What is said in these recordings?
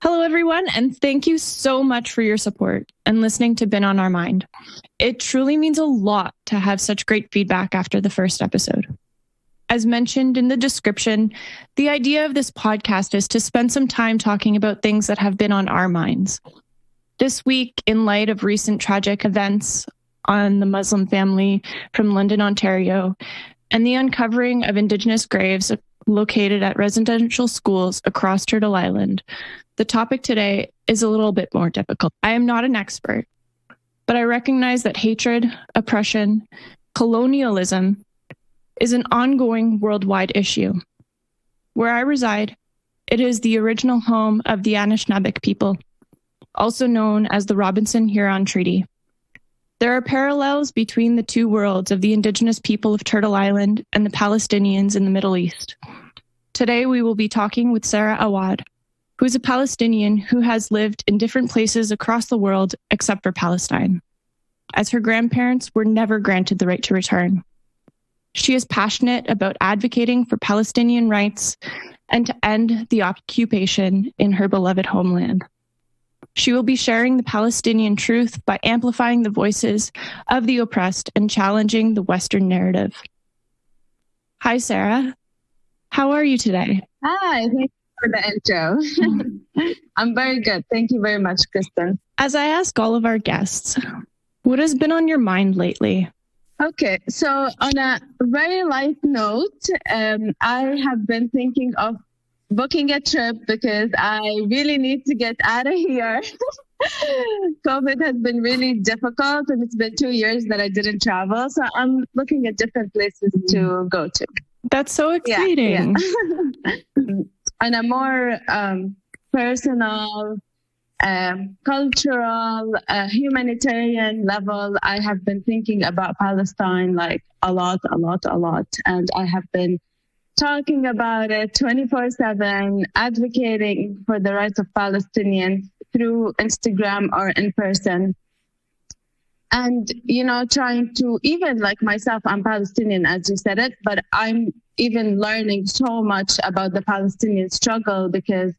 Hello, everyone, and thank you so much for your support and listening to Been on Our Mind. It truly means a lot to have such great feedback after the first episode. As mentioned in the description, the idea of this podcast is to spend some time talking about things that have been on our minds. This week, in light of recent tragic events on the Muslim family from London, Ontario, and the uncovering of Indigenous graves located at residential schools across Turtle Island, the topic today is a little bit more difficult. I am not an expert, but I recognize that hatred, oppression, colonialism is an ongoing worldwide issue. Where I reside, it is the original home of the Anishinaabe people, also known as the Robinson-Huron Treaty. There are parallels between the two worlds of the Indigenous people of Turtle Island and the Palestinians in the Middle East. Today, we will be talking with Sarah Awad, who is a Palestinian who has lived in different places across the world except for Palestine, as her grandparents were never granted the right to return. She is passionate about advocating for Palestinian rights and to end the occupation in her beloved homeland. She will be sharing the Palestinian truth by amplifying the voices of the oppressed and challenging the Western narrative. Hi, Sarah. How are you today? Hi, thank you for the intro. I'm very good. Thank you very much, Kristen. As I ask all of our guests, what has been on your mind lately? Okay, so on a very light note, I have been thinking of booking a trip because I really need to get out of here. COVID has been really difficult, and it's been 2 years that I didn't travel. So I'm looking at different places to go to. That's so exciting. Yeah. On a more personal, cultural, humanitarian level, I have been thinking about Palestine like a lot. And I have been talking about it 24/7, advocating for the rights of Palestinians through Instagram or in person. And, trying to, even like myself, I'm Palestinian, as you said it, but I'm even learning so much about the Palestinian struggle because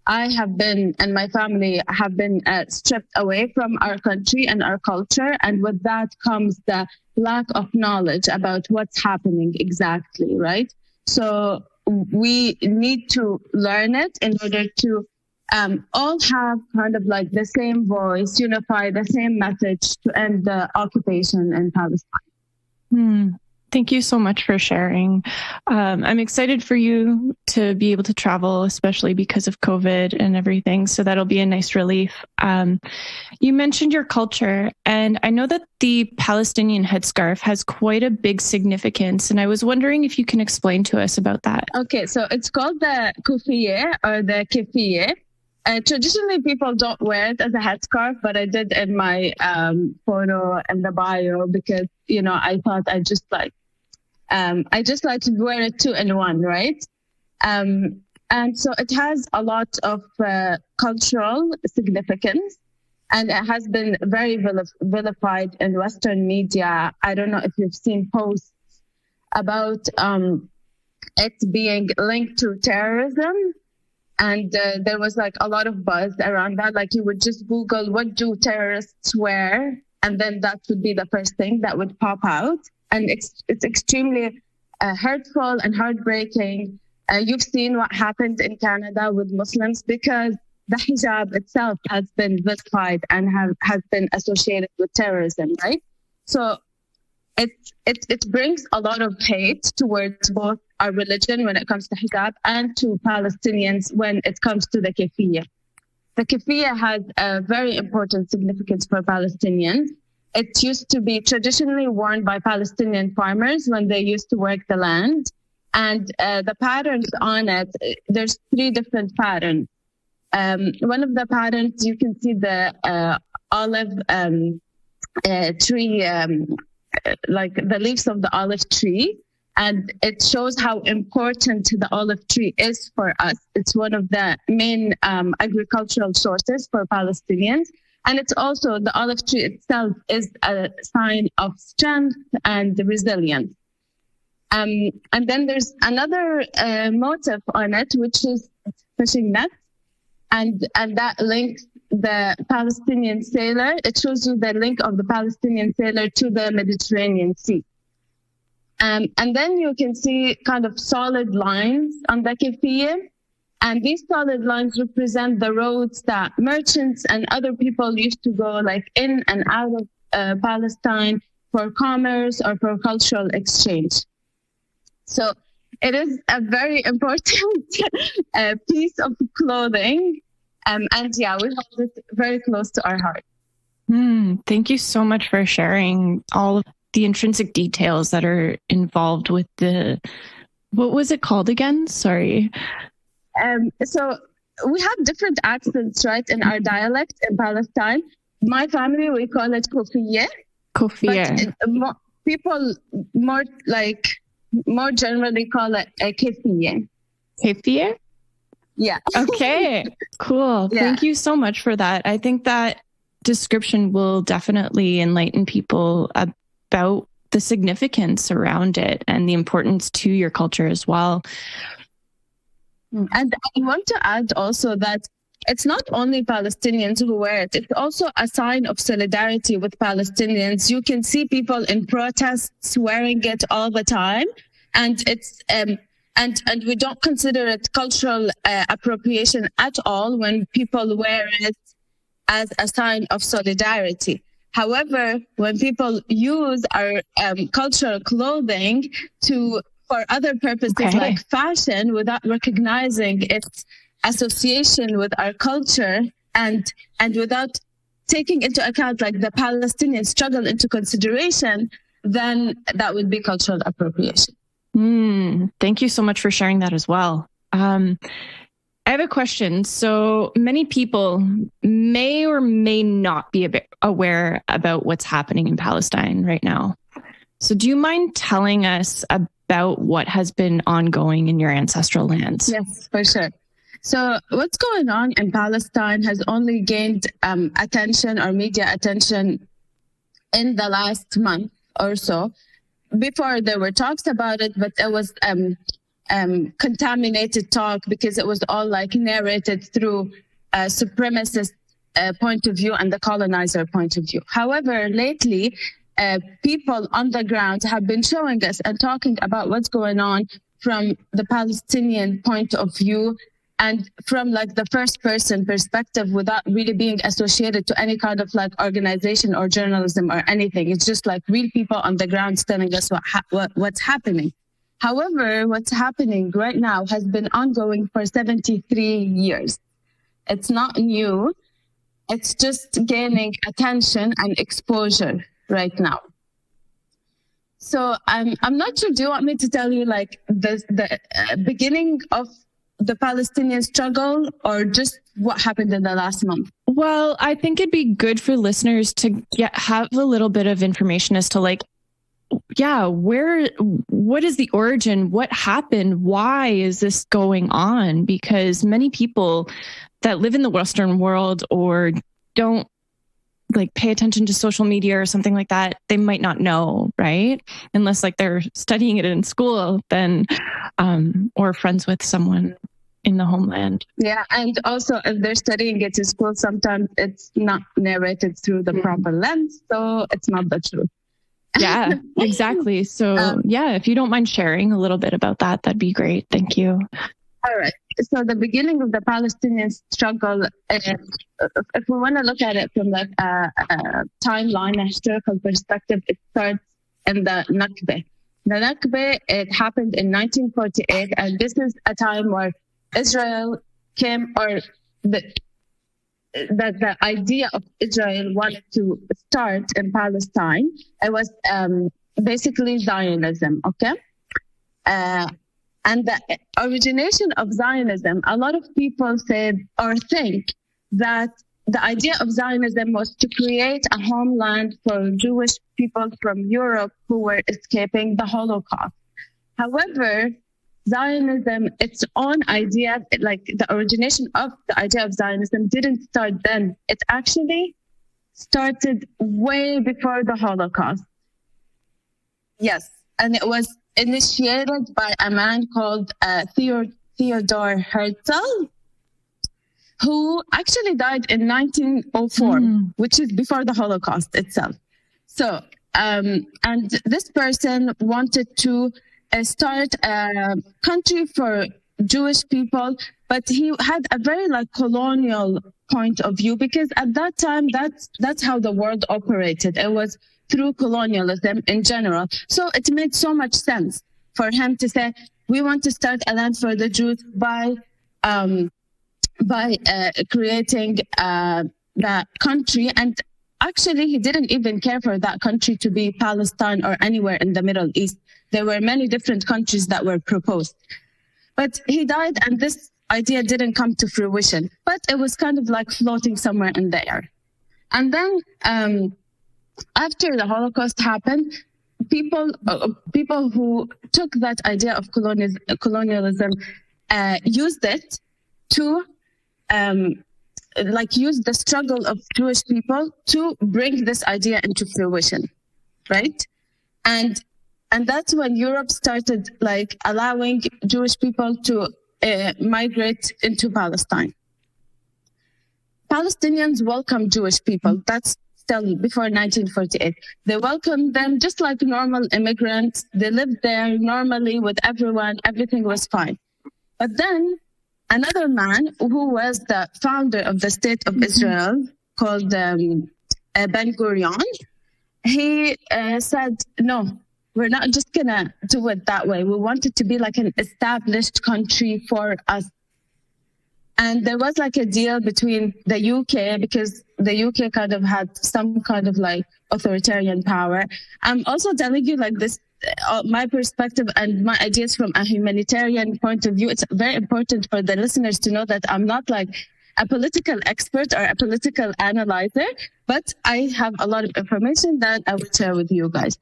I have been, and my family have been stripped away from our country and our culture. And with that comes the lack of knowledge about what's happening exactly, right? So we need to learn it in order to all have kind of like the same voice, unify the same message to end the occupation in Palestine. Thank you so much for sharing. I'm excited for you to be able to travel, especially because of COVID and everything. So that'll be a nice relief. You mentioned your culture, and I know that the Palestinian headscarf has quite a big significance. And I was wondering if you can explain to us about that. Okay, so it's called the kufiye or the keffiyeh. Traditionally, people don't wear it as a headscarf, but I did in my photo and the bio because, I thought I just like to wear it 2 in 1, right? And so it has a lot of cultural significance, and it has been very vilified in Western media. I don't know if you've seen posts about it being linked to terrorism. And there was like a lot of buzz around that. Like you would just Google, what do terrorists wear? And then that would be the first thing that would pop out. And it's extremely hurtful and heartbreaking. You've seen what happened in Canada with Muslims because the hijab itself has been vilified and has been associated with terrorism, right? So it brings a lot of hate towards both our religion when it comes to hijab and to Palestinians when it comes to the keffiyeh. The keffiyeh has a very important significance for Palestinians. It used to be traditionally worn by Palestinian farmers when they used to work the land. And the patterns on it, there's 3 different patterns. One of the patterns, you can see the olive tree, like the leaves of the olive tree. And it shows how important the olive tree is for us. It's one of the main agricultural sources for Palestinians. And it's also, the olive tree itself is a sign of strength and resilience. And then there's another motif on it, which is fishing net. and that links the Palestinian sailor. It shows you the link of the Palestinian sailor to the Mediterranean Sea. And then you can see kind of solid lines on the kefiyeh. And these solid lines represent the roads that merchants and other people used to go like in and out of Palestine for commerce or for cultural exchange. So it is a very important piece of clothing. And yeah, we hold it very close to our heart. Thank you so much for sharing all of the intrinsic details that are involved with what was it called again? Sorry. So we have different accents, right, in our dialect in Palestine. My family, we call it kofiyeh. Kofiyeh. But people more generally call it a kefiyeh. Kefiyeh? Yeah. Okay, cool. Yeah. Thank you so much for that. I think that description will definitely enlighten people about the significance around it and the importance to your culture as well. And I want to add also that it's not only Palestinians who wear it. It's also a sign of solidarity with Palestinians. You can see people in protests wearing it all the time. And it's and we don't consider it cultural appropriation at all when people wear it as a sign of solidarity. However, when people use our cultural clothing for other purposes like fashion without recognizing its association with our culture and without taking into account like the Palestinian struggle into consideration, then that would be cultural appropriation. Thank you so much for sharing that as well. I have a question. So many people may or may not be aware about what's happening in Palestine right now. So do you mind telling us about what has been ongoing in your ancestral lands? Yes, for sure. So what's going on in Palestine has only gained attention or media attention in the last month or so. Before there were talks about it, but it was contaminated talk because it was all like narrated through a supremacist point of view and the colonizer point of view. However, lately, people on the ground have been showing us and talking about what's going on from the Palestinian point of view and from like the first person perspective without really being associated to any kind of like organization or journalism or anything. It's just like real people on the ground telling us what's happening. However, what's happening right now has been ongoing for 73 years. It's not new. It's just gaining attention and exposure right now. So I'm not sure. Do you want me to tell you like the beginning of the Palestinian struggle or just what happened in the last month? Well, I think it'd be good for listeners to have a little bit of information as to like, what is the origin? What happened? Why is this going on? Because many people that live in the Western world or don't like pay attention to social media or something like that, they might not know, right? Unless like they're studying it in school, then or friends with someone in the homeland. Yeah, and also if they're studying it in school, sometimes it's not narrated through the proper lens, so it's not the truth. Yeah, exactly. So if you don't mind sharing a little bit about that, that'd be great. Thank you. All right. So the beginning of the Palestinian struggle, if we want to look at it from like a timeline, a historical perspective, it starts in the Nakba. The Nakba, it happened in 1948, and this is a time where Israel came, or the idea of Israel wanted to start in Palestine. It was basically Zionism, okay? And the origination of Zionism, a lot of people said or think that the idea of Zionism was to create a homeland for Jewish people from Europe who were escaping the Holocaust. However, Zionism, its own idea, like the origination of the idea of Zionism didn't start then. It actually started way before the Holocaust. Yes, and it was initiated by a man called Theodor Herzl, who actually died in 1904, which is before the Holocaust itself. So, and this person wanted to start a country for Jewish people, but he had a very colonial point of view, because at that time, that's how the world operated. It was through colonialism in general. So it made so much sense for him to say, we want to start a land for the Jews by creating that country. And actually, he didn't even care for that country to be Palestine or anywhere in the Middle East. There were many different countries that were proposed. But he died, and this idea didn't come to fruition. But it was kind of floating somewhere in the air. And then after the Holocaust happened, people who took that idea of colonialism used it to use the struggle of Jewish people to bring this idea into fruition, right? And that's when Europe started allowing Jewish people to migrate into Palestine. Palestinians welcomed Jewish people. That's still before 1948. They welcomed them just like normal immigrants. They lived there normally with everyone. Everything was fine. But then another man who was the founder of the State of Israel, called Ben-Gurion, he said, no, we're not just going to do it that way. We want it to be an established country for us. And there was a deal between the UK, because the UK kind of had some kind of authoritarian power. I'm also telling you this, my perspective and my ideas from a humanitarian point of view. It's very important for the listeners to know that I'm not a political expert or a political analyzer, but I have a lot of information that I will share with you guys.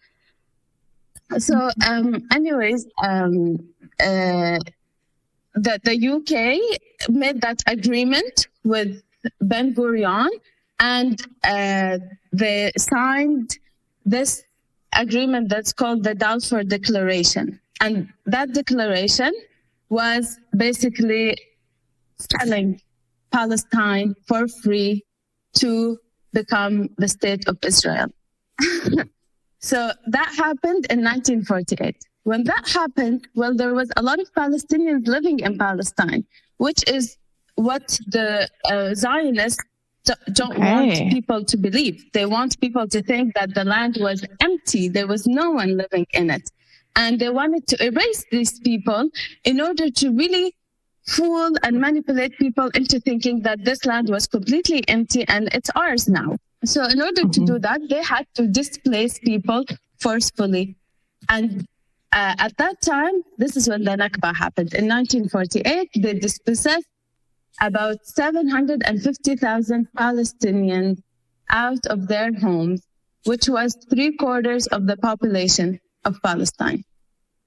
So, anyways, the UK made that agreement with Ben-Gurion, and they signed this agreement that's called the Balfour Declaration. And that declaration was basically selling Palestine for free to become the State of Israel. So that happened in 1948. When that happened, there was a lot of Palestinians living in Palestine, which is what the Zionists don't want people to believe. They want people to think that the land was empty. There was no one living in it. And they wanted to erase these people in order to really fool and manipulate people into thinking that this land was completely empty and it's ours now. So in order to do that, they had to displace people forcefully. And at that time, this is when the Nakba happened. In 1948, they dispossessed about 750,000 Palestinians out of their homes, which was 3/4 of the population of Palestine.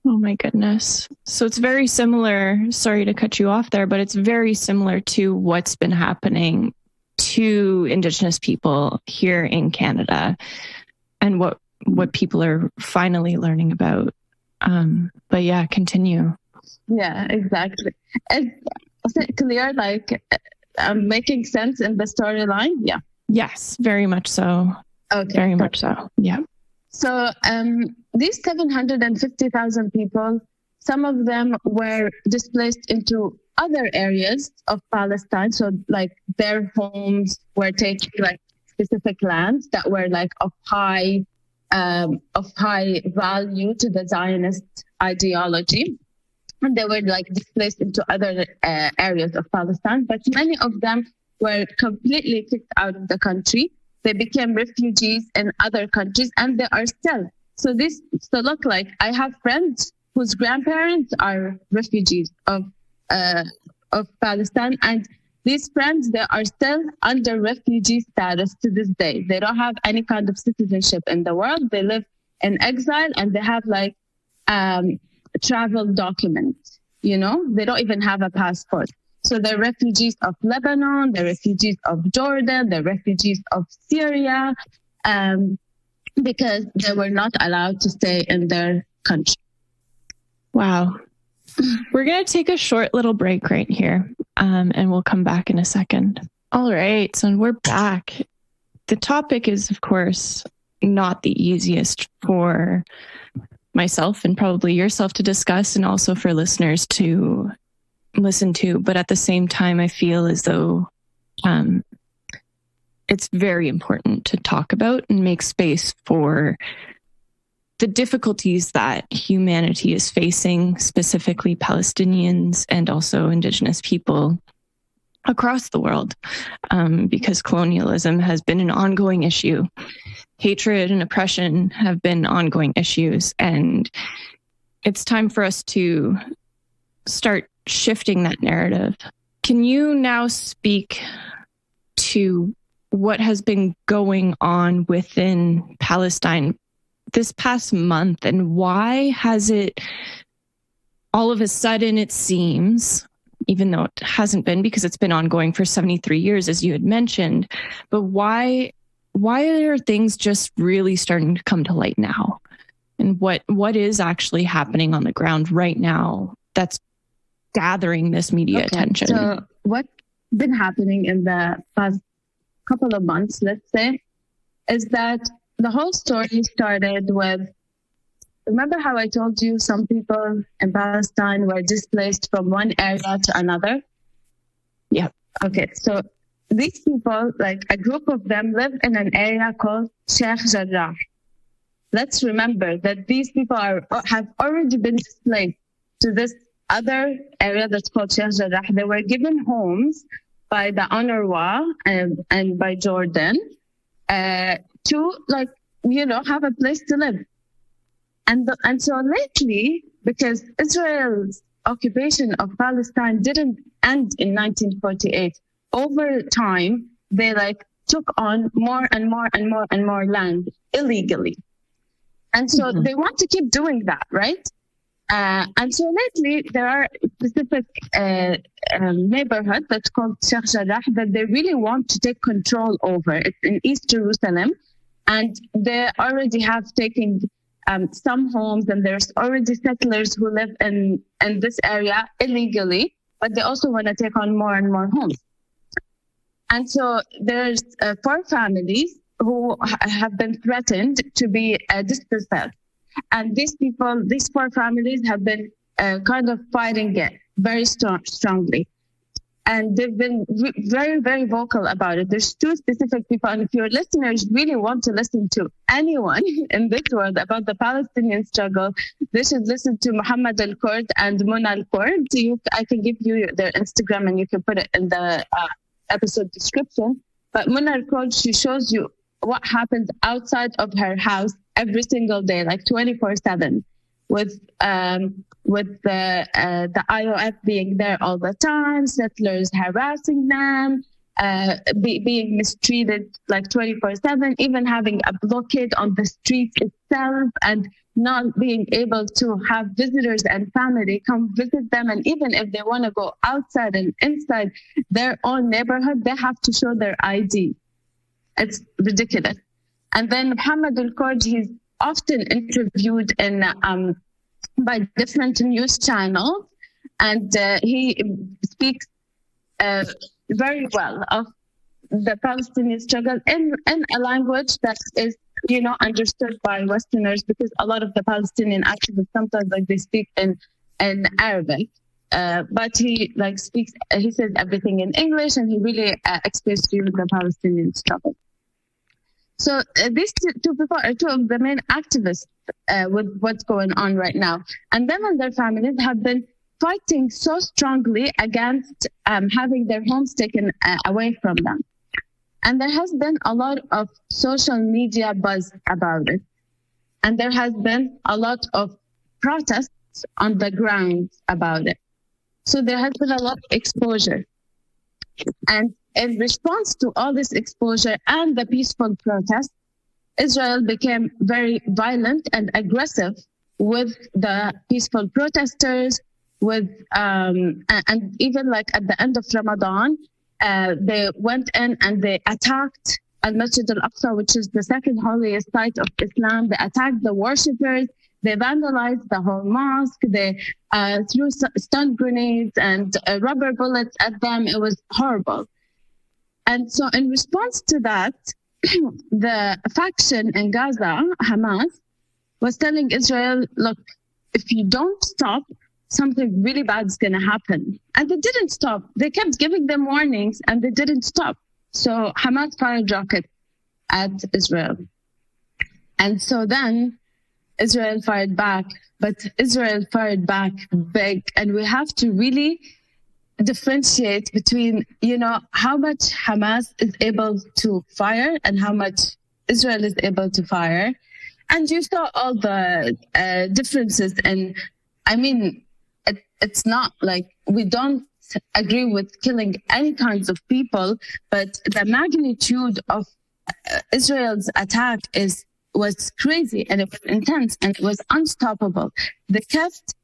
Oh my goodness. So it's very similar, sorry to cut you off there, but it's very similar to what's been happening to Indigenous people here in Canada and what people are finally learning about. But yeah, continue. Yeah, exactly. Is it clear? I'm making sense in the storyline? Yeah. Yes, very much so. Okay. Very much so. Yeah. So these 750,000 people, some of them were displaced into other areas of Palestine. So their homes were taken specific lands that were of high value to the Zionist ideology. And they were displaced into other areas of Palestine. But many of them were completely kicked out of the country. They became refugees in other countries, and they are still. So look, I have friends whose grandparents are refugees of Palestine, and these friends, they are still under refugee status to this day. They don't have any kind of citizenship in the world. They live in exile, and they have travel documents. They don't even have a passport. So they're refugees of Lebanon, they're refugees of Jordan, they're refugees of Syria, because they were not allowed to stay in their country. Wow. We're going to take a short little break right here. and we'll come back in a second. All right, so we're back. The topic is, of course, not the easiest for myself and probably yourself to discuss, and also for listeners to listen to. But at the same time, I feel as though it's very important to talk about and make space for the difficulties that humanity is facing, specifically Palestinians and also Indigenous people across the world, because colonialism has been an ongoing issue. Hatred and oppression have been ongoing issues, and it's time for us to start shifting that narrative. Can you now speak to what has been going on within Palestine this past month, and why has it all of a sudden, it seems, even though it hasn't been, because it's been ongoing for 73 years, as you had mentioned, but why are things just really starting to come to light now? And what is actually happening on the ground right now that's gathering this media attention? So what's been happening in the past couple of months, let's say, is that the whole story started with, remember how I told you some people in Palestine were displaced from one area to another? Yeah. Okay, so these people, like a group of them, live in an area called Sheikh Jarrah. Let's remember that these people have already been displaced to this other area that's called Sheikh Jarrah. They were given homes by the UNRWA and by Jordan to, like, you know, have a place to live. And so lately, because Israel's occupation of Palestine didn't end in 1948, over time, they took on more and more and more and more land illegally. And so they want to keep doing that, right? And so lately, there are specific neighborhood that's called Sheikh Jarrah that they really want to take control over. It's in East Jerusalem, and they already have taken some homes, and there's already settlers who live in this area illegally, but they also want to take on more and more homes. And so there's 4 families who have been threatened to be dispossessed. And these 4 families have been kind of fighting it very strongly. And they've been very, very vocal about it. There's 2 specific people. And if your listeners really want to listen to anyone in this world about the Palestinian struggle, they should listen to Muhammad Al-Kurd and Muna Al-Kurd. I can give you their Instagram and you can put it in the episode description. But Muna Al-Kurd, she shows you what happens outside of her house every single day, like 24/7, with the IOF being there all the time, settlers harassing them, being mistreated like 24/7, even having a blockade on the streets itself, and not being able to have visitors and family come visit them. And even if they want to go outside and inside their own neighborhood, they have to show their ID. It's ridiculous. And then Muhammad Al-Kurd, he's often interviewed in by different news channels, and he speaks very well of the Palestinian struggle in a language that is, you know, understood by Westerners, because a lot of the Palestinian activists sometimes they speak in Arabic, but he he says everything in English, and he really explains to you the Palestinian struggle. So these 2 people are 2 of the main activists with what's going on right now. And them and their families have been fighting so strongly against having their homes taken away from them. And there has been a lot of social media buzz about it. And there has been a lot of protests on the ground about it. So there has been a lot of exposure. And in response to all this exposure and the peaceful protests, Israel became very violent and aggressive with the peaceful protesters, and even like at the end of Ramadan, they went in and they attacked Al-Masjid Al-Aqsa, which is the second holiest site of Islam. They attacked the worshippers. They vandalized the whole mosque. They threw stun grenades and rubber bullets at them. It was horrible. And so in response to that, the faction in Gaza, Hamas, was telling Israel, look, if you don't stop, something really bad is going to happen. And they didn't stop. They kept giving them warnings and they didn't stop. So Hamas fired rockets at Israel. And so then Israel fired back, but Israel fired back big. And we have to really differentiate between, how much Hamas is able to fire and how much Israel is able to fire. And you saw all the differences. And I mean, it's not like we don't agree with killing any kinds of people, but the magnitude of Israel's attack was crazy, and it was intense, and it was unstoppable. They kept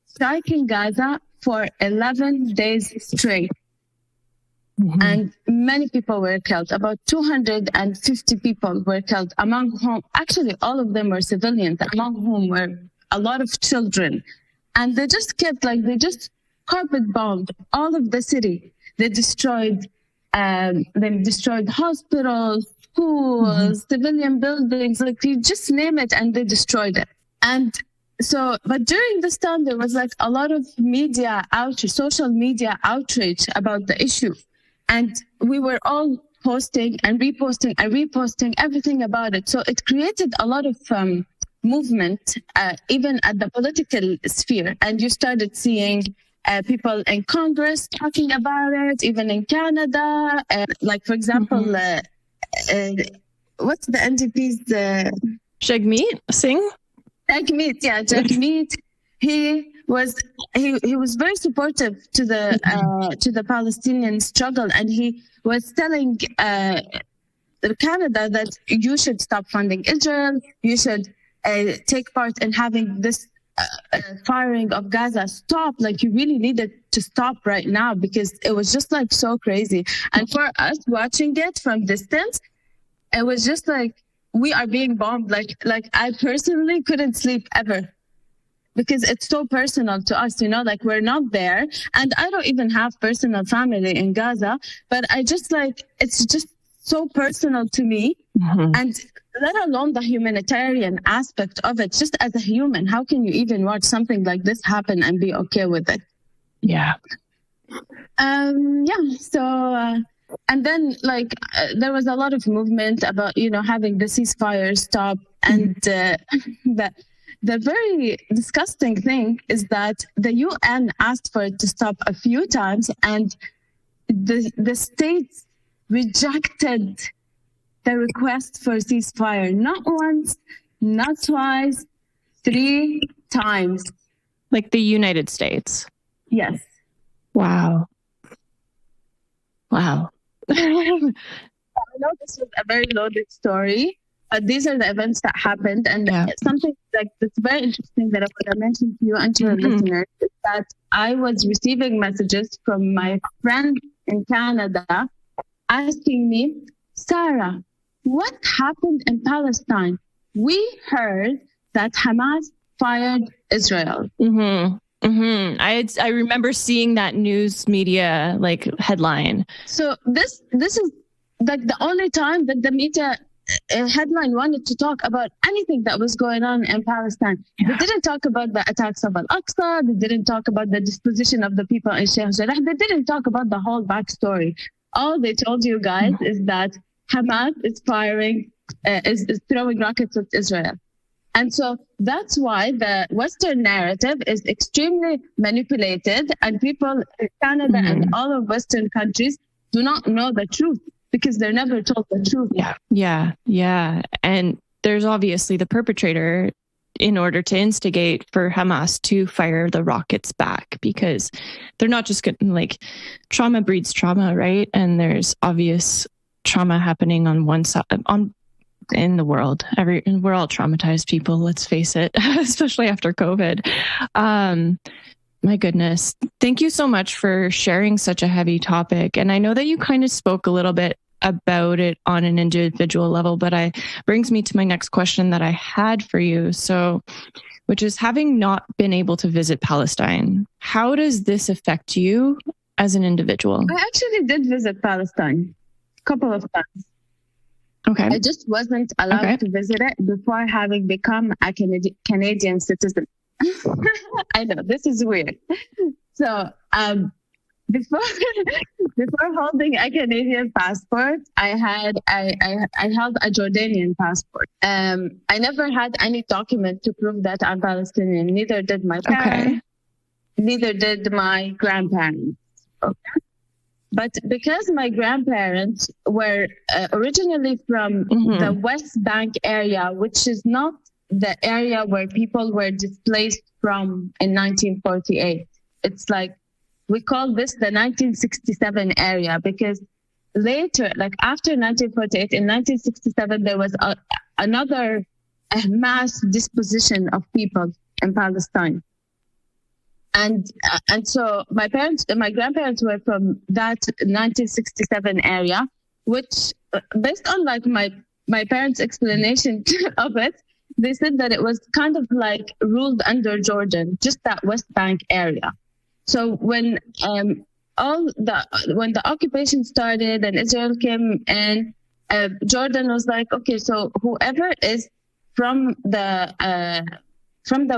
striking Gaza for 11 days straight. Mm-hmm. And many people were killed. About 250 people were killed, among whom, actually all of them were civilians, among whom were a lot of children. And they just carpet bombed all of the city. They destroyed hospitals, schools, civilian buildings, like you just name it, and they destroyed it. And so, but during this time, there was like a lot of social media outrage about the issue. And we were all posting and reposting everything about it. So it created a lot of movement, even at the political sphere. And you started seeing people in Congress talking about it, even in Canada. Like, for example, what's the NDP's? Jagmeet Singh? Jagmeet. He was very supportive to the Palestinian struggle, and he was telling Canada that you should stop funding Israel. You should take part in having this firing of Gaza stop. Like, you really needed to stop right now, because it was just like so crazy. And for us watching it from distance, it was just like we are being bombed. Like I personally couldn't sleep ever, because it's so personal to us, like we're not there. And I don't even have personal family in Gaza, but it's just so personal to me. Mm-hmm. And let alone the humanitarian aspect of it, just as a human, how can you even watch something like this happen and be okay with it? Yeah. So, and then there was a lot of movement about, having the ceasefire stop. And the very disgusting thing is that the UN asked for it to stop a few times, and the states rejected the request for ceasefire. Not once, not twice, 3 times. Like the United States? Yes. Wow. I know this was a very loaded story, but these are the events that happened. And something that's very interesting that I want to mention to you and to your listeners is that I was receiving messages from my friend in Canada asking me, Sarah, what happened in Palestine? We heard that Hamas fired Israel. Mm-hmm. Mm-hmm. I remember seeing that news media headline. So this is like the only time that the media headline wanted to talk about anything that was going on in Palestine. Yeah. They didn't talk about the attacks of Al-Aqsa. They didn't talk about the disposition of the people in Sheikh Jarrah. They didn't talk about the whole backstory. All they told you guys is that Hamas is firing, is throwing rockets at Israel. And so that's why the Western narrative is extremely manipulated, and people in Canada and all of Western countries do not know the truth because they're never told the truth. Yeah. And there's obviously the perpetrator in order to instigate for Hamas to fire the rockets back, because they're not just going trauma breeds trauma, right? And there's obvious trauma happening on one side, in the world. We're all traumatized people, let's face it, especially after COVID. My goodness. Thank you so much for sharing such a heavy topic. And I know that you kind of spoke a little bit about it on an individual level, but brings me to my next question that I had for you. So, which is, having not been able to visit Palestine, how does this affect you as an individual? I actually did visit Palestine a couple of times. Okay. I just wasn't allowed to visit it before having become a Canadian citizen. I know, this is weird. So, before holding a Canadian passport, I held a Jordanian passport. I never had any document to prove that I'm Palestinian. Neither did my parents. Neither did my grandparents. Okay. But because my grandparents were originally from the West Bank area, which is not the area where people were displaced from in 1948. It's like, we call this the 1967 area, because later, like after 1948, in 1967, there was another mass disposition of people in Palestine. And so my grandparents were from that 1967 area, which based on like my parents' explanation of it, they said that it was kind of like ruled under Jordan, just that West Bank area. So when the occupation started and Israel came in, Jordan was like, okay, so whoever is from the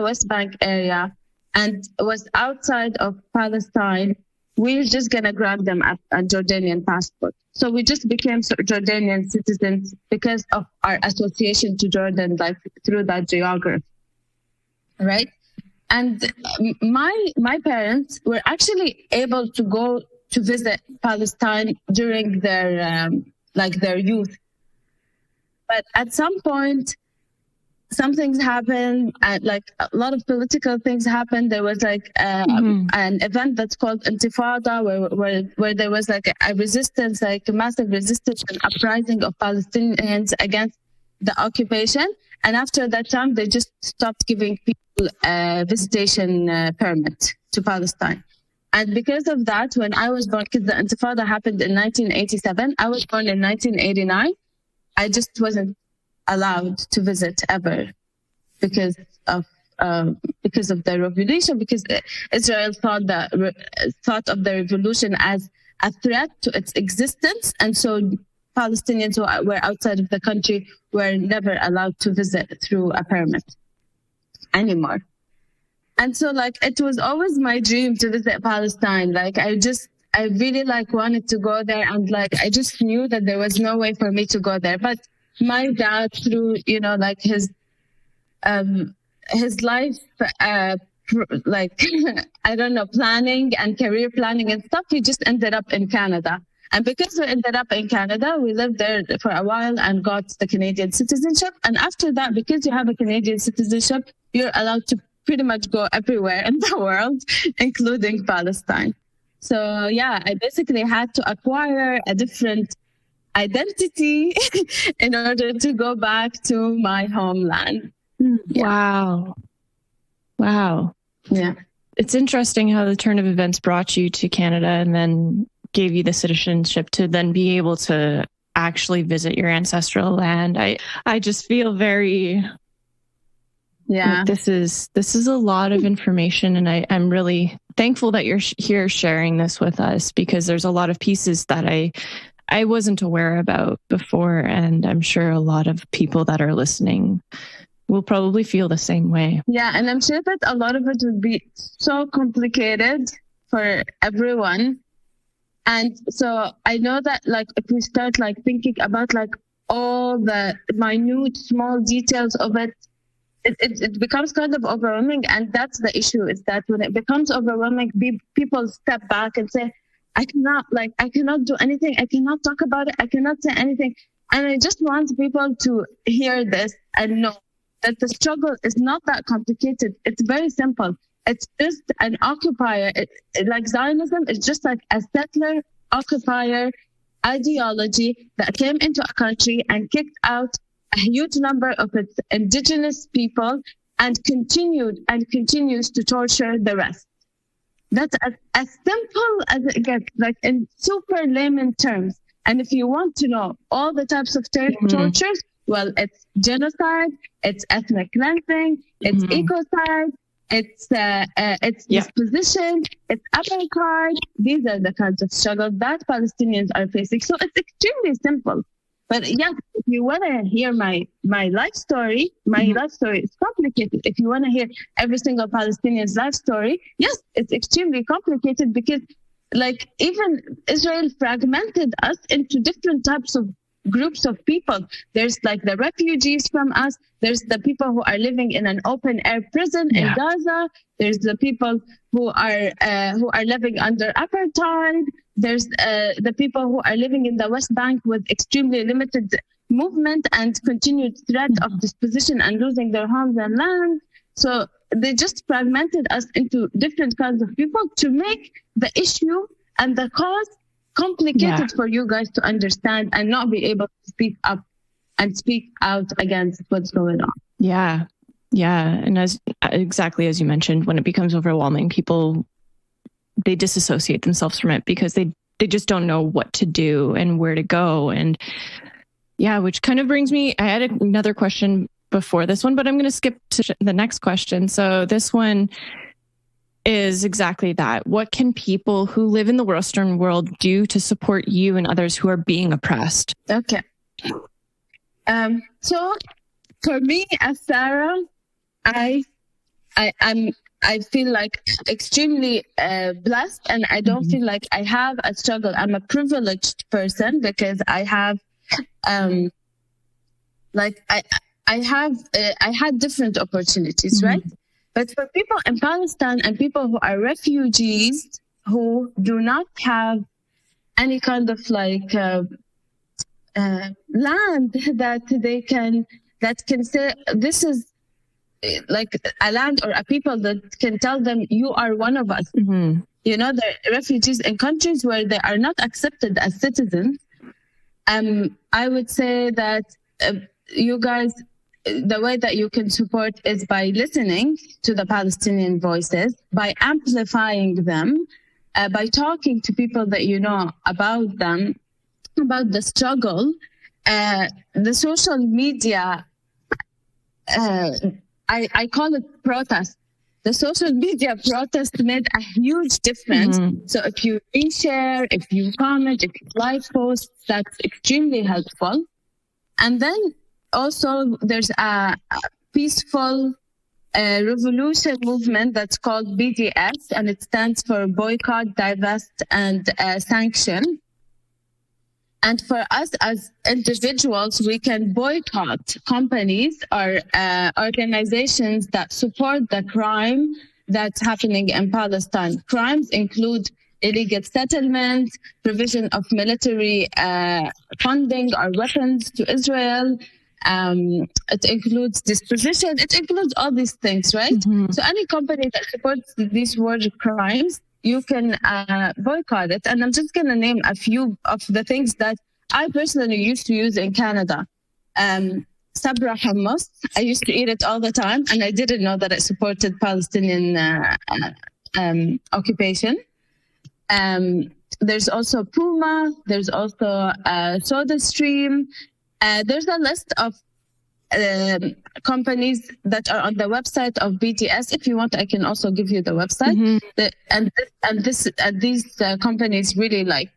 West Bank area and was outside of Palestine, we're just gonna grant them a Jordanian passport. So we just became Jordanian citizens because of our association to Jordan, like through that geography, right? And my parents were actually able to go to visit Palestine during their youth. But at some point, some things happened, and like a lot of political things happened. There was like an event that's called Intifada, where there was like a resistance, like a massive resistance and uprising of Palestinians against the occupation. And after that time, they just stopped giving people a visitation permit to Palestine. And because of that, when I was born, because the Intifada happened in 1987, I was born in 1989. I just wasn't allowed to visit ever because of the revolution, because Israel thought of the revolution as a threat to its existence, and so Palestinians who were outside of the country were never allowed to visit through a permit anymore. And so like it was always my dream to visit Palestine. Like I really like wanted to go there, and like I just knew that there was no way for me to go there. But my dad, through like his life like I don't know, planning and career planning and stuff, he just ended up in Canada. And because we ended up in Canada, we lived there for a while and got the Canadian citizenship. And after that, because you have a Canadian citizenship, you're allowed to pretty much go everywhere in the world, including Palestine. So yeah, I basically had to acquire a different identity in order to go back to my homeland. Yeah. Wow. Yeah. It's interesting how the turn of events brought you to Canada and then gave you the citizenship to then be able to actually visit your ancestral land. I just feel very like this is a lot of information, and I'm really thankful that you're here sharing this with us, because there's a lot of pieces that I wasn't aware about before, and I'm sure a lot of people that are listening will probably feel the same way. Yeah, and I'm sure that a lot of it would be so complicated for everyone. And so I know that like if we start like thinking about like all the minute small details of it, it becomes kind of overwhelming. And that's the issue, is that when it becomes overwhelming, people step back and say, I cannot do anything. I cannot talk about it. I cannot say anything. And I just want people to hear this and know that the struggle is not that complicated. It's very simple. It's just an occupier. Like Zionism is just like a settler occupier ideology that came into a country and kicked out a huge number of its indigenous people and continues to torture the rest. That's as simple as it gets, like in super layman terms. And if you want to know all the types of tortures, well, it's genocide, it's ethnic cleansing, it's ecocide, it's disposition, it's apartheid. These are the kinds of struggles that Palestinians are facing. So it's extremely simple. But yes, if you want to hear my life story, life story is complicated. If you want to hear every single Palestinian's life story, yes, it's extremely complicated because like even Israel fragmented us into different types of groups of people. There's like the refugees from us. There's the people who are living in an open air prison in Gaza. There's the people who are living under apartheid. There's the people who are living in the West Bank with extremely limited movement and continued threat of disposition and losing their homes and land. So they just fragmented us into different kinds of people to make the issue and the cause complicated for you guys to understand and not be able to speak up and speak out against what's going on. Yeah. And exactly as you mentioned, when it becomes overwhelming, people, they disassociate themselves from it because they just don't know what to do and where to go. And which kind of brings me, I had another question before this one, but I'm going to skip to the next question. So this one is exactly that. What can people who live in the Western world do to support you and others who are being oppressed? Okay. So for me as Sarah, I feel like extremely blessed, and I don't feel like I have a struggle. I'm a privileged person because I have I had different opportunities, right? But for people in Palestine and people who are refugees who do not have any kind of like land that can say this is like a land or a people that can tell them you are one of us. You know, the refugees in countries where they are not accepted as citizens. I would say that you guys, the way that you can support is by listening to the Palestinian voices, by amplifying them, by talking to people that you know about them, about the struggle. The social media, I call it protest. The social media protest made a huge difference. So if you reshare, if you comment, if you like posts, that's extremely helpful. And then also there's a peaceful revolution movement that's called BDS, and it stands for Boycott, Divest, and Sanction. And for us as individuals, we can boycott companies or organizations that support the crime that's happening in Palestine. Crimes include illegal settlement, provision of military funding or weapons to Israel. It includes disposition. It includes all these things, right? So any company that supports these war crimes, you can boycott it. And I'm just going to name a few of the things that I personally used to use in Canada. Sabra hummus. I used to eat it all the time, and I didn't know that it supported Palestinian occupation. There's also Puma. There's also SodaStream. There's a list of companies that are on the website of BDS. If you want, I can also give you the website. These companies really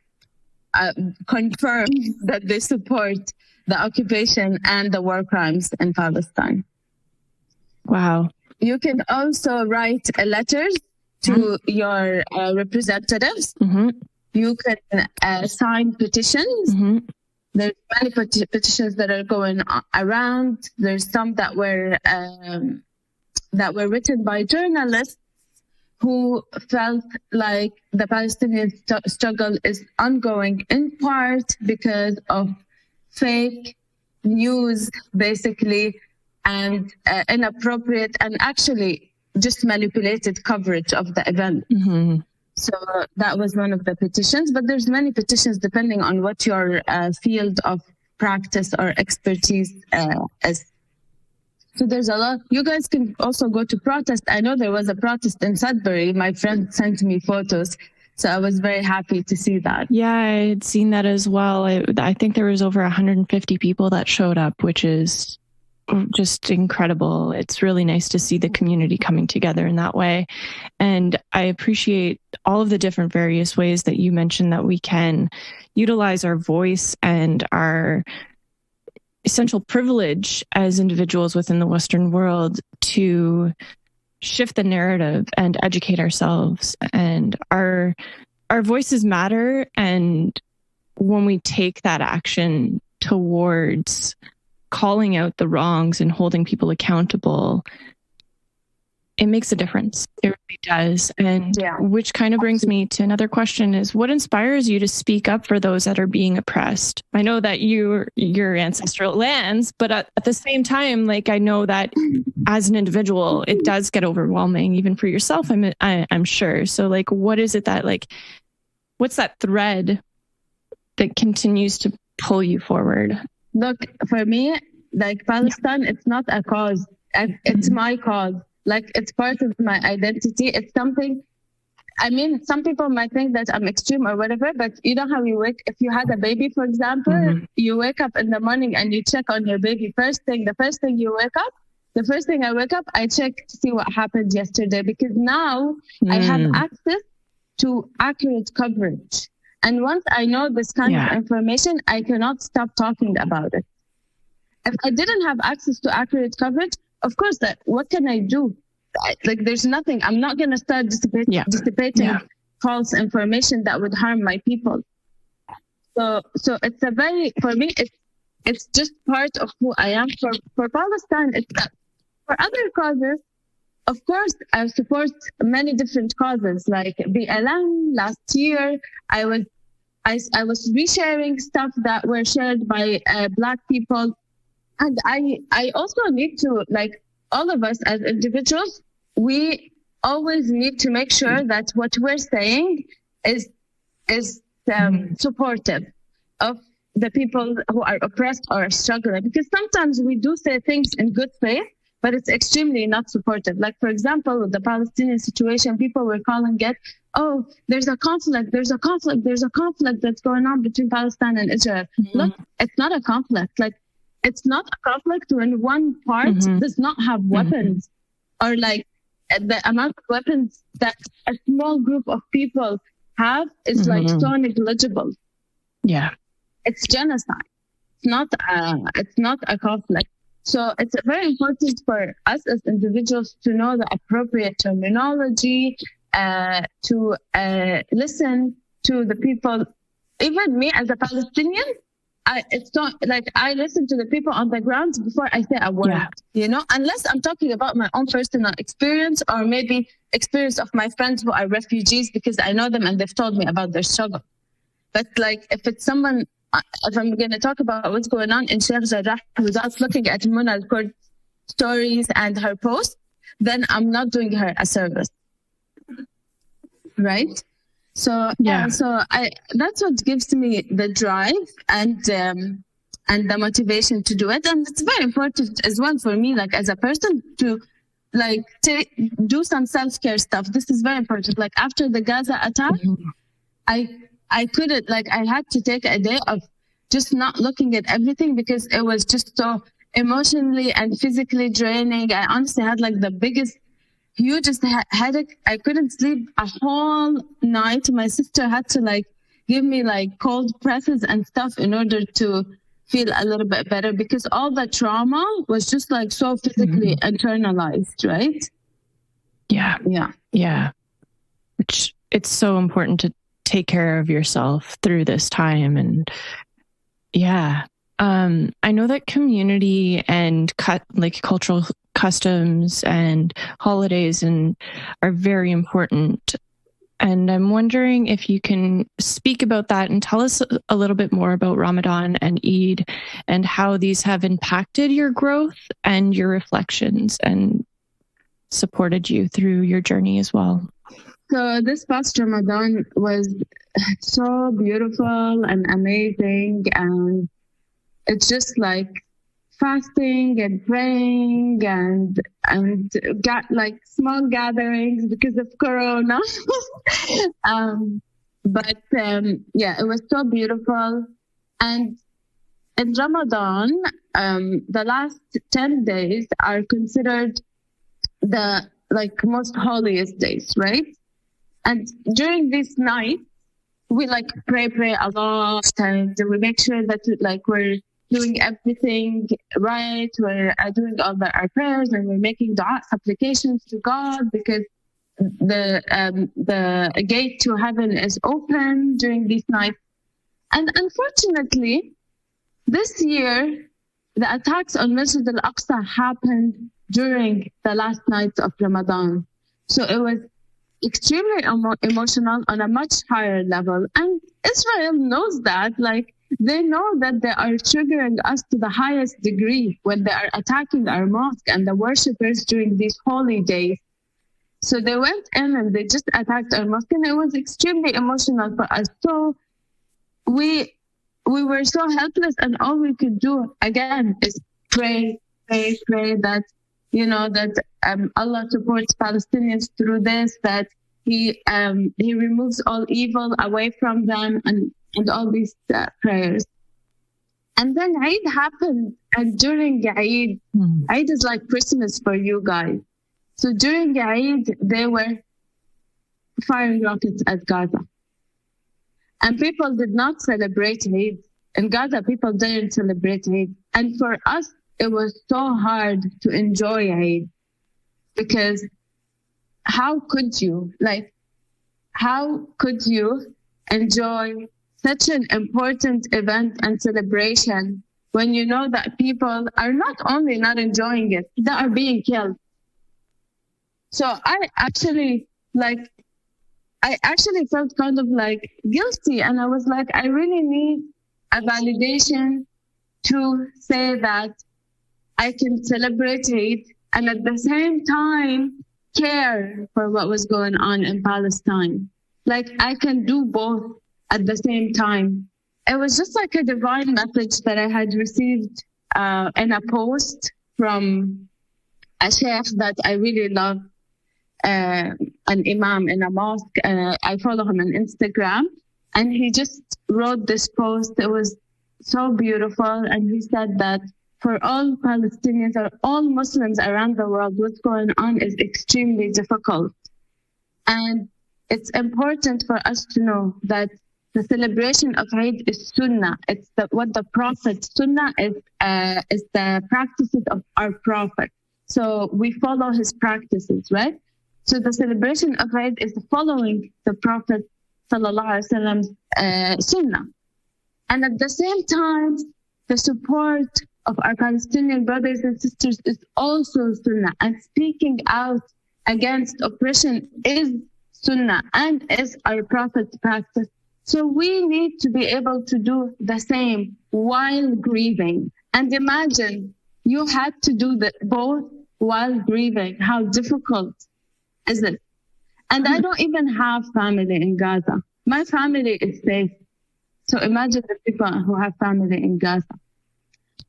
confirm that they support the occupation and the war crimes in Palestine. Wow. You can also write letters to your representatives. You can sign petitions. There's many petitions that are going around. There's some that were written by journalists who felt like the Palestinian struggle is ongoing in part because of fake news, basically, and inappropriate and actually just manipulated coverage of the event. So that was one of the petitions, but there's many petitions depending on what your field of practice or expertise is. So there's a lot. You guys can also go to protest. I know there was a protest in Sudbury. My friend sent me photos. So I was very happy to see that. Yeah, I had seen that as well. I think there was over 150 people that showed up, which is just incredible. It's really nice to see the community coming together in that way. And I appreciate all of the different various ways that you mentioned that we can utilize our voice and our essential privilege as individuals within the Western world to shift the narrative and educate ourselves. And our voices matter. And when we take that action towards calling out the wrongs and holding people accountable, it makes a difference. It really does. And which kind of brings me to another question is, what inspires you to speak up for those that are being oppressed? I know that your ancestral lands, but at the same time, like, I know that as an individual, it does get overwhelming, even for yourself, I'm sure. So like, what is it that, like, what's that thread that continues to pull you forward? Look, for me, like Palestine, it's not a cause. It's my cause. Like, it's part of my identity. It's something, I mean, some people might think that I'm extreme or whatever, but you know how you if you had a baby, for example, you wake up in the morning and you check on your baby. The first thing I wake up, I check to see what happened yesterday, because now I have access to accurate coverage. And once I know this kind of information, I cannot stop talking about it. If I didn't have access to accurate coverage, of course, what can I do? Like, there's nothing. I'm not going to start dissipating false information that would harm my people. So it's for me, it's just part of who I am. For Palestine, it's that. For other causes, of course, I support many different causes, like BLM. Last year, I was resharing stuff that were shared by Black people. And I also need to, like, all of us as individuals, we always need to make sure that what we're saying is supportive of the people who are oppressed or struggling. Because sometimes we do say things in good faith, but it's extremely not supportive. Like, for example, with the Palestinian situation, people were calling it, oh, there's a conflict that's going on between Palestine and Israel. Look, it's not a conflict. Like, it's not a conflict when one part does not have weapons, or like the amount of weapons that a small group of people have is like so negligible. Yeah. It's genocide. It's not a conflict. So it's very important for us as individuals to know the appropriate terminology, to listen to the people. Even me as a Palestinian, I listen to the people on the ground before I say a word, unless I'm talking about my own personal experience, or maybe experience of my friends who are refugees, because I know them and they've told me about their struggle. But like, if it's someone, if I'm going to talk about what's going on in Sheikh Jarrah without looking at Mona Al-Kurd stories and her posts, then I'm not doing her a service. Right? So that's what gives me the drive and the motivation to do it. And it's very important as well for me, like, as a person, to like do some self-care stuff. This is very important. Like, after the Gaza attack, I couldn't, like, I had to take a day of just not looking at everything, because it was just so emotionally and physically draining. I honestly had like the hugest headache. I couldn't sleep a whole night. My sister had to like give me like cold presses and stuff in order to feel a little bit better, because all the trauma was just like so physically internalized, right? Yeah. Which, it's so important to take care of yourself through this time. And I know that community and cultural customs and holidays are very important. And I'm wondering if you can speak about that and tell us a little bit more about Ramadan and Eid and how these have impacted your growth and your reflections and supported you through your journey as well. So this past Ramadan was so beautiful and amazing, and it's just like fasting and praying and got like small gatherings because of Corona. Yeah, it was so beautiful. And in Ramadan, the last 10 days are considered the like most holiest days, right? And during this night, we like pray a lot, and we make sure that like we're doing everything right. We're doing all our prayers, and we're making dua, supplications to God, because the gate to heaven is open during these nights. And unfortunately, this year, the attacks on Masjid al-Aqsa happened during the last nights of Ramadan. So it was extremely emotional on a much higher level. And Israel knows that. Like, they know that they are triggering us to the highest degree when they are attacking our mosque and the worshippers during these holy days. So they went in and they just attacked our mosque, and it was extremely emotional for us. So we were so helpless, and all we could do again is pray that, you know, that Allah supports Palestinians through this, that He removes all evil away from them, and all these prayers. And then Eid happened, and during Eid, Eid is like Christmas for you guys. So during Eid, they were firing rockets at Gaza. And people did not celebrate Eid. In Gaza, people didn't celebrate Eid. And for us, it was so hard to enjoy Eid, because how could you enjoy such an important event and celebration when you know that people are not only not enjoying it, they are being killed? So I actually felt kind of like guilty, and I was like, I really need a validation to say that I can celebrate it and at the same time care for what was going on in Palestine. Like, I can do both at the same time. It was just like a divine message that I had received in a post from a sheikh that I really love, an imam in a mosque. I follow him on Instagram, and he just wrote this post. It was so beautiful, and he said that for all Palestinians or all Muslims around the world, what's going on is extremely difficult. And it's important for us to know that the celebration of Eid is Sunnah. It's what the Prophet, Sunnah is the practices of our Prophet. So we follow his practices, right? So the celebration of Eid is following the Prophet Sallallahu Alaihi Wasallam's Sunnah. And at the same time, the support of our Palestinian brothers and sisters is also Sunnah. And speaking out against oppression is Sunnah and is our Prophet's practice. So we need to be able to do the same while grieving. And imagine you had to do both while grieving. How difficult is it? And I don't even have family in Gaza. My family is safe. So imagine the people who have family in Gaza.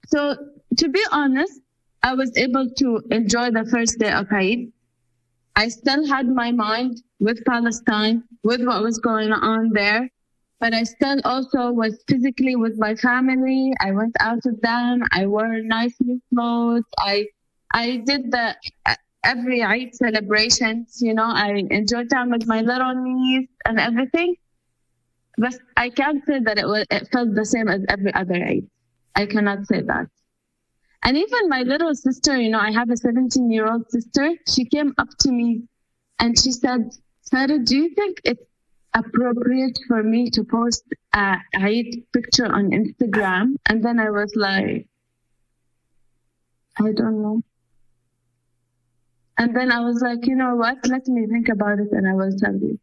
So to be honest, I was able to enjoy the first day of Eid. I still had my mind with Palestine, with what was going on there. But I still also was physically with my family. I went out with them. I wore nice new clothes. I did every Eid celebrations. You know, I enjoyed time with my little niece and everything. But I can't say that it felt the same as every other Eid. I cannot say that. And even my little sister, you know, I have a 17-year-old sister. She came up to me and she said, Sarah, do you think it's appropriate for me to post a Eid picture on Instagram? And then I was like, I don't know. And then I was like, you know what? Let me think about it and I will tell you.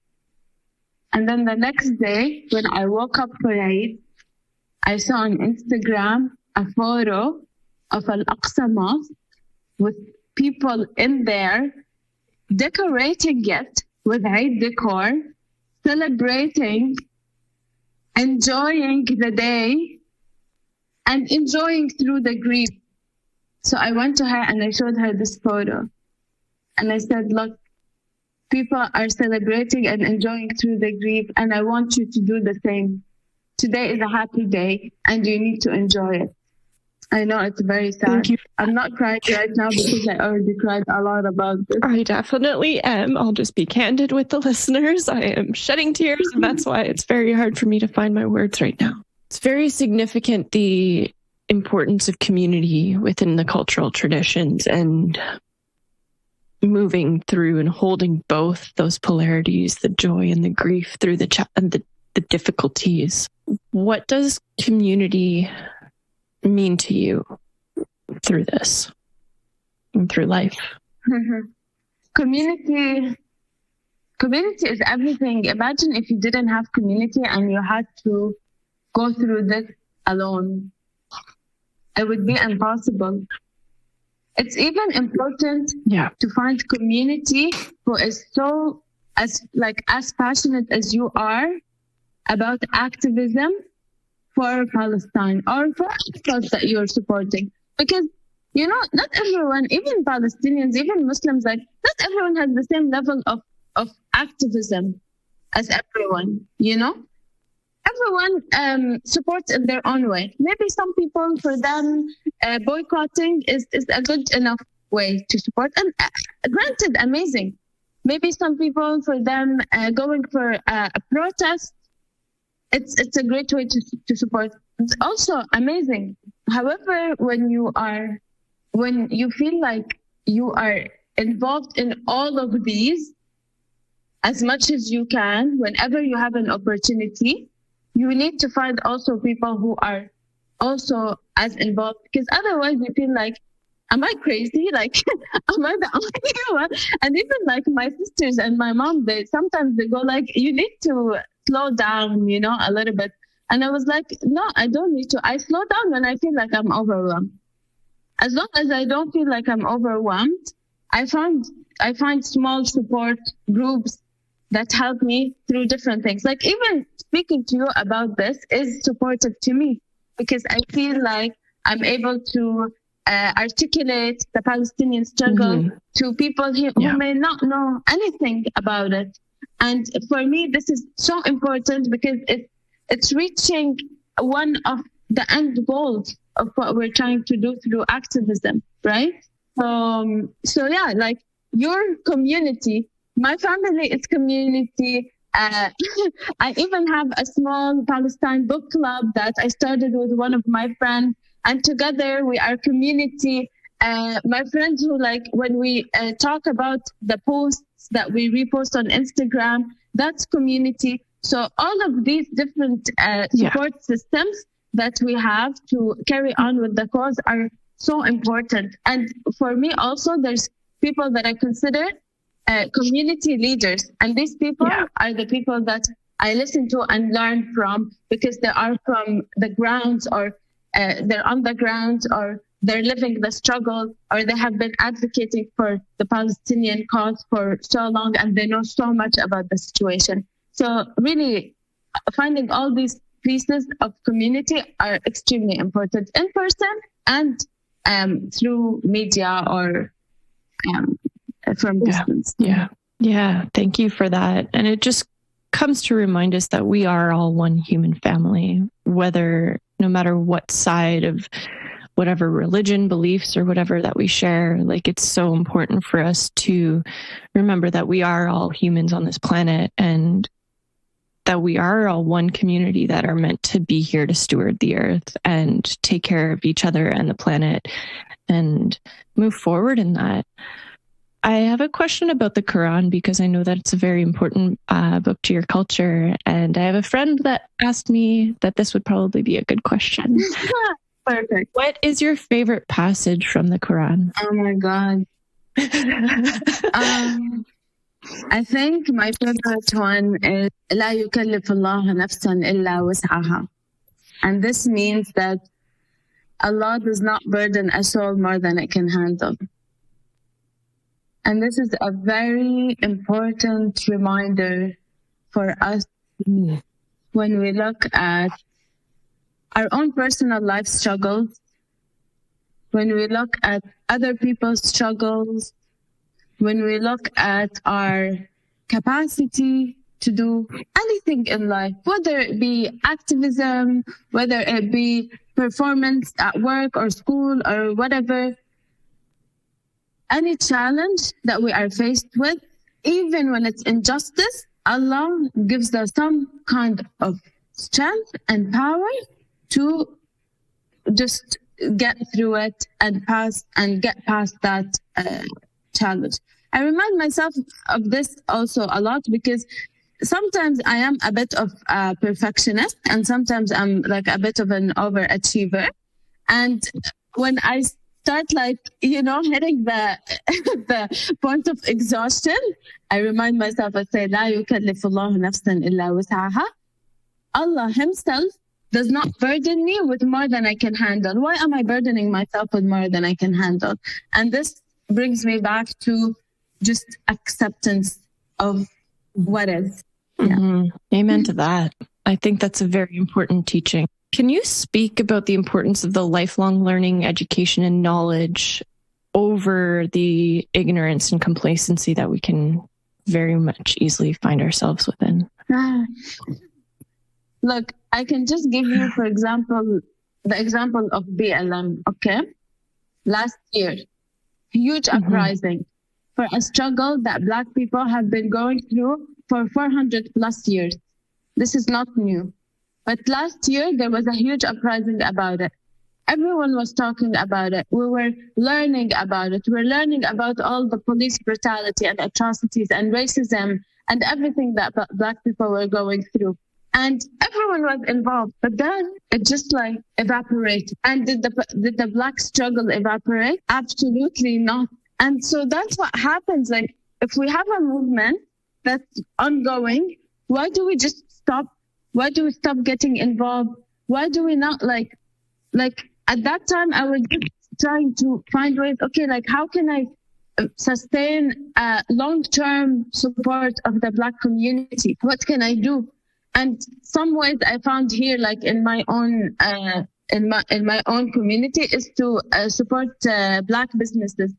And then the next day, when I woke up for Eid, I saw on Instagram a photo of Al-Aqsa Mosque with people in there decorating it with Eid decor, celebrating, enjoying the day, and enjoying through the grief. So I went to her and I showed her this photo. And I said, look, people are celebrating and enjoying through the grief, and I want you to do the same. Today is a happy day, and you need to enjoy it. I know it's very sad. Thank you. I'm not crying right now because I already cried a lot about this. I definitely am. I'll just be candid with the listeners. I am shedding tears, and that's why it's very hard for me to find my words right now. It's very significant, the importance of community within the cultural traditions and moving through and holding both those polarities, the joy and the grief through the difficulties. What does community mean to you through this and through life? Community is everything. Imagine if you didn't have community and you had to go through this alone. It would be impossible. It's even important to find community who is so as passionate as you are about activism for Palestine or for cause that you're supporting. Because, not everyone, even Palestinians, even Muslims, not everyone has the same level of activism as everyone, Everyone supports in their own way. Maybe some people, for them, boycotting is a good enough way to support. And granted, amazing. Maybe some people, for them, going for a protest, it's a great way to support. It's also amazing. However, when you feel like you are involved in all of these as much as you can, whenever you have an opportunity, you need to find also people who are also as involved, because otherwise you feel like, am I crazy? Am I the only one? And even my sisters and my mom, sometimes they go you need to slow down, a little bit. And I was like, no, I don't need to. I slow down when I feel like I'm overwhelmed. As long as I don't feel like I'm overwhelmed, I find small support groups that help me through different things. Even speaking to you about this is supportive to me, because I feel like I'm able to articulate the Palestinian struggle to people who may not know anything about it. And for me, this is so important because it's reaching one of the end goals of what we're trying to do through activism, right? So yeah, your community, my family is community. I even have a small Palestine book club that I started with one of my friends, and together we are community. My friends who when we talk about the posts that we repost on Instagram, that's community. So all of these different support systems that we have to carry on with the cause are so important. And for me also, there's people that I consider community leaders. And these people are the people that I listen to and learn from, because they are from the grounds, or they're on the ground, or they're living the struggle, or they have been advocating for the Palestinian cause for so long, and they know so much about the situation. So really finding all these pieces of community are extremely important in person and through media or from distance. Yeah. Thank you for that. And it just comes to remind us that we are all one human family, no matter what side of whatever religion, beliefs, or whatever that we share. It's so important for us to remember that we are all humans on this planet, and that we are all one community that are meant to be here to steward the earth and take care of each other and the planet and move forward in that. I have a question about the Quran, because I know that it's a very important book to your culture. And I have a friend that asked me that this would probably be a good question. Perfect. What is your favorite passage from the Quran? Oh my God. I think my favorite one is لا يكلف الله نفسا إلا وسعها. And this means that Allah does not burden a soul more than it can handle. And this is a very important reminder for us when we look at our own personal life struggles when we look at other people's struggles, when we look at our capacity to do anything in life, whether it be activism, whether it be performance at work or school or whatever, any challenge that we are faced with, even when it's injustice, Allah gives us some kind of strength and power to just get through it and get past that challenge. I remind myself of this also a lot because sometimes I am a bit of a perfectionist and sometimes I'm like a bit of an overachiever. And when I start hitting the the point of exhaustion, I remind myself and say, لا يكلف الله نفسا إلا وسعها. Allah himself does not burden me with more than I can handle. Why am I burdening myself with more than I can handle? And this brings me back to just acceptance of what is. Mm-hmm. Amen to that. I think that's a very important teaching. Can you speak about the importance of the lifelong learning, education, and knowledge over the ignorance and complacency that we can very much easily find ourselves within? Look, I can just give you, for example, the example of BLM, okay? Last year, huge uprising for a struggle that Black people have been going through for 400 plus years. This is not new. But last year, there was a huge uprising about it. Everyone was talking about it. We were learning about it. We're learning about all the police brutality and atrocities and racism and everything that Black people were going through. And everyone was involved. But then it just like evaporated. And did the Black struggle evaporate? Absolutely not. And so that's what happens. Like, if we have a movement that's ongoing, why do we just stop? Why do we stop getting involved? Why do we not like at that time I was just trying to find ways, okay, like how can I sustain long-term support of the Black community? What can I do? And some ways I found here, like in my own in my own community, is to support Black businesses.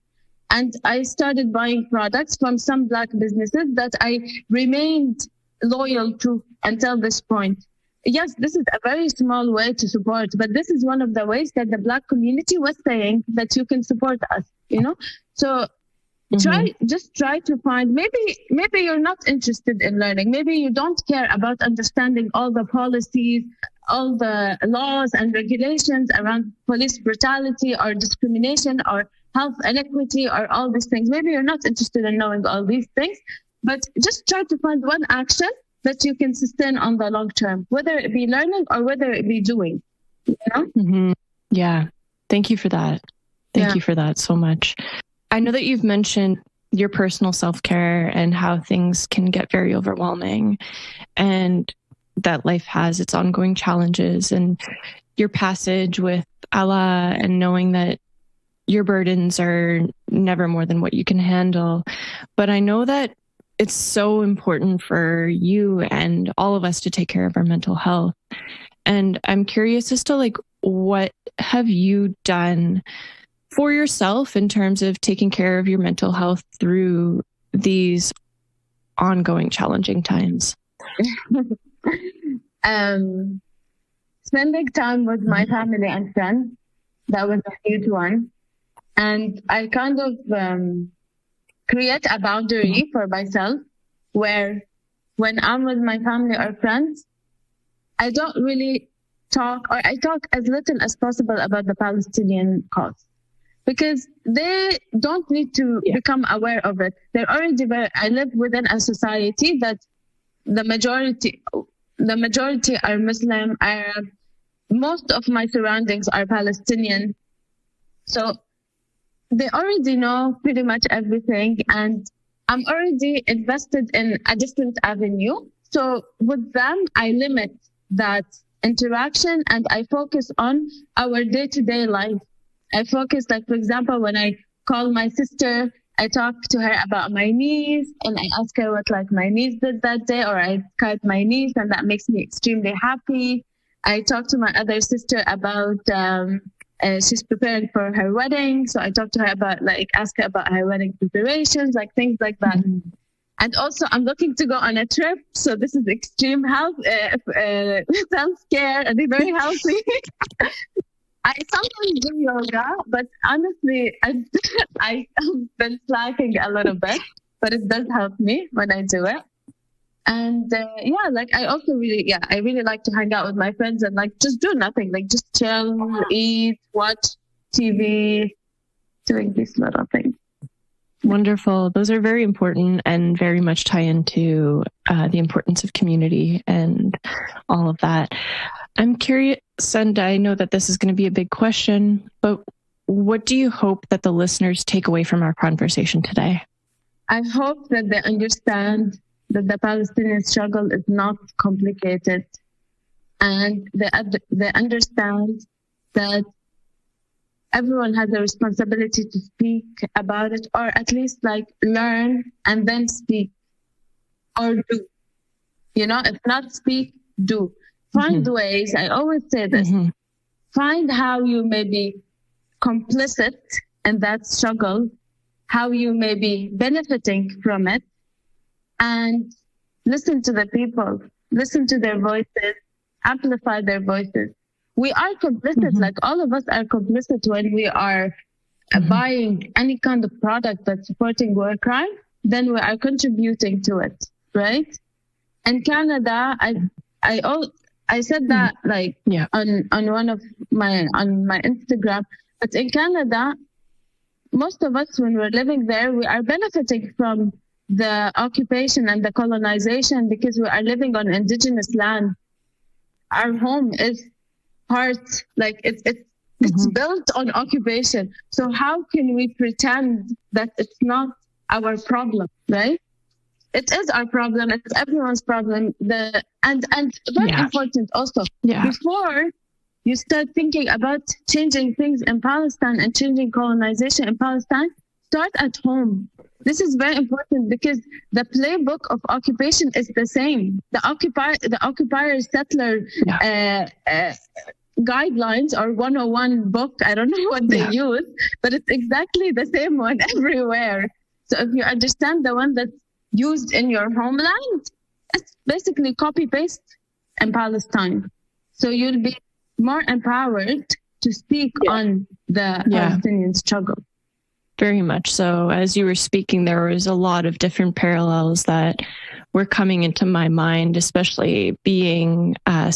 And I started buying products from some Black businesses that I remained loyal to until this point. Yes, this is a very small way to support, but this is one of the ways that the Black community was saying that you can support us, So try to find, maybe you're not interested in learning. Maybe you don't care about understanding all the policies, all the laws and regulations around police brutality or discrimination or health inequity or all these things. Maybe you're not interested in knowing all these things, but just try to find one action that you can sustain on the long term, whether it be learning or whether it be doing. Yeah. Thank you for that. Thank you for that so much. I know that you've mentioned your personal self-care and how things can get very overwhelming and that life has its ongoing challenges, and your passage with Allah and knowing that your burdens are never more than what you can handle. But I know that it's so important for you and all of us to take care of our mental health. And I'm curious as to what have you done for yourself in terms of taking care of your mental health through these ongoing challenging times? Spending time with my family and friends, that was a huge one. And I kind of create a boundary for myself where when I'm with my family or friends, I don't really talk, or I talk as little as possible about the Palestinian cause, because they don't need to become aware of it. They're already I live within a society that the majority are Muslim, Arab. Most of my surroundings are Palestinian. So they already know pretty much everything, and I'm already invested in a different avenue. So with them, I limit that interaction and I focus on our day-to-day life. I focus, like, for example, when I call my sister, I talk to her about my niece and I ask her what my niece did that day, or I Skype my niece and that makes me extremely happy. I talk to my other sister about she's preparing for her wedding. So I talked to her about ask her about her wedding preparations, like things like that. Mm-hmm. And also I'm looking to go on a trip. So this is extreme health, self-care, and be very healthy. I sometimes do yoga, but honestly, I've been slacking a little bit, but it does help me when I do it. And I also I really like to hang out with my friends and just do nothing, just chill, eat, watch TV, doing these little things. Wonderful. Those are very important and very much tie into the importance of community and all of that. I'm curious, and I know that this is going to be a big question, but what do you hope that the listeners take away from our conversation today? I hope that they understand that the Palestinian struggle is not complicated, and they understand that everyone has a responsibility to speak about it, or at least learn and then speak or do. If not speak, do. Find ways. I always say this. Find how you may be complicit in that struggle, how you may be benefiting from it, and listen to the people, listen to their voices, amplify their voices. We are complicit, all of us are complicit when we are buying any kind of product that's supporting war crime, then we are contributing to it, right? In Canada, I said that on my Instagram, but in Canada, most of us, when we're living there, we are benefiting from the occupation and the colonization because we are living on indigenous land. Our home is it's built on occupation. So how can we pretend that it's not our problem, right? It is our problem. It's everyone's problem. And very important also, before you start thinking about changing things in Palestine and changing colonization in Palestine, start at home. This is very important because the playbook of occupation is the same. The occupier settler guidelines or 101 book, I don't know what they use, but it's exactly the same one everywhere. So if you understand the one that's used in your homeland, it's basically copy-paste in Palestine. So you'll be more empowered to speak on the Palestinian struggle. Very much so. As you were speaking, there was a lot of different parallels that were coming into my mind, especially being a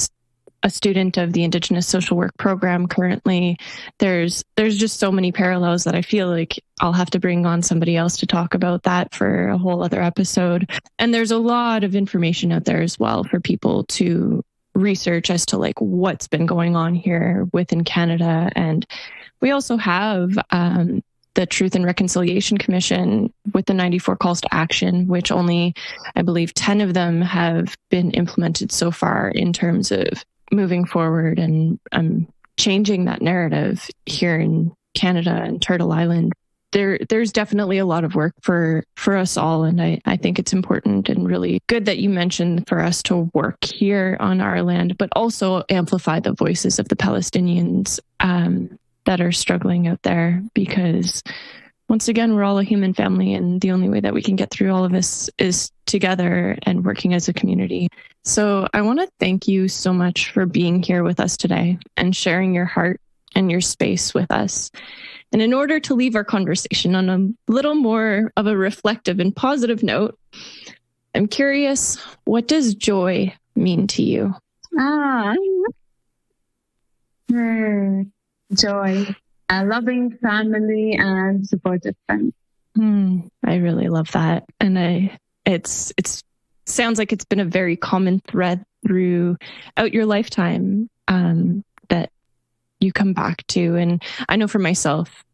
student of the Indigenous Social Work program currently. There's just so many parallels that I feel like I'll have to bring on somebody else to talk about that for a whole other episode. And there's a lot of information out there as well for people to research as to what's been going on here within Canada. And we also have the Truth and Reconciliation Commission with the 94 calls to action, which only, I believe, 10 of them have been implemented so far in terms of moving forward and changing that narrative here in Canada and Turtle Island. There's definitely a lot of work for us all. And I think it's important and really good that you mentioned for us to work here on our land, but also amplify the voices of the Palestinians that are struggling out there, because once again, we're all a human family, and the only way that we can get through all of this is together and working as a community. So I want to thank you so much for being here with us today and sharing your heart and your space with us. And in order to leave our conversation on a little more of a reflective and positive note, I'm curious, what does joy mean to you? Joy, a loving family and supportive friends. I really love that. And it's sounds like it's been a very common thread throughout your lifetime that you come back to. And I know for myself,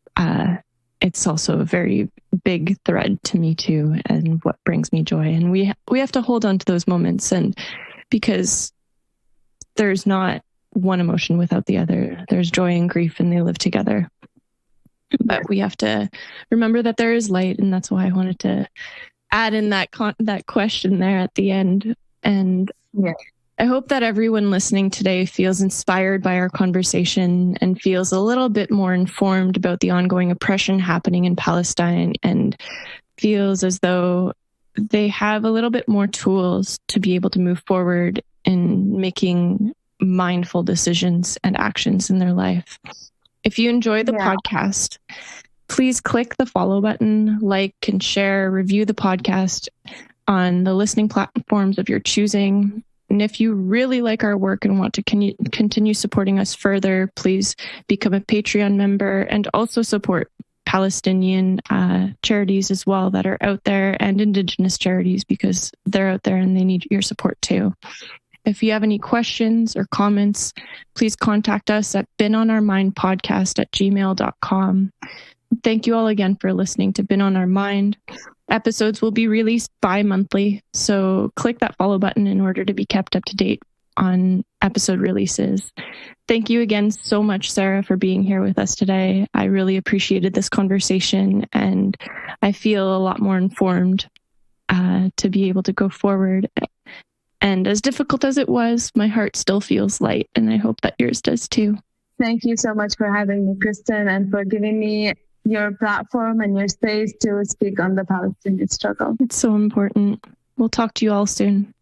it's also a very big thread to me too, and what brings me joy. And we have to hold on to those moments, and because there's not one emotion without the other. There's joy and grief, and they live together. But we have to remember that there is light, and that's why I wanted to add in that question there at the end. And I hope that everyone listening today feels inspired by our conversation and feels a little bit more informed about the ongoing oppression happening in Palestine and feels as though they have a little bit more tools to be able to move forward in making mindful decisions and actions in their life. If you enjoy the podcast, please click the follow button, like and share, review the podcast on the listening platforms of your choosing. And if you really like our work and want to continue supporting us further, please become a Patreon member and also support Palestinian charities as well that are out there, and Indigenous charities, because they're out there and they need your support too. If you have any questions or comments, please contact us at beenonourmindpodcast@gmail.com. Thank you all again for listening to Been on Our Mind. Episodes will be released bi-monthly, so click that follow button in order to be kept up to date on episode releases. Thank you again so much, Sarah, for being here with us today. I really appreciated this conversation, and I feel a lot more informed to be able to go forward. And as difficult as it was, my heart still feels light, and I hope that yours does too. Thank you so much for having me, Kristen, and for giving me your platform and your space to speak on the Palestinian struggle. It's so important. We'll talk to you all soon.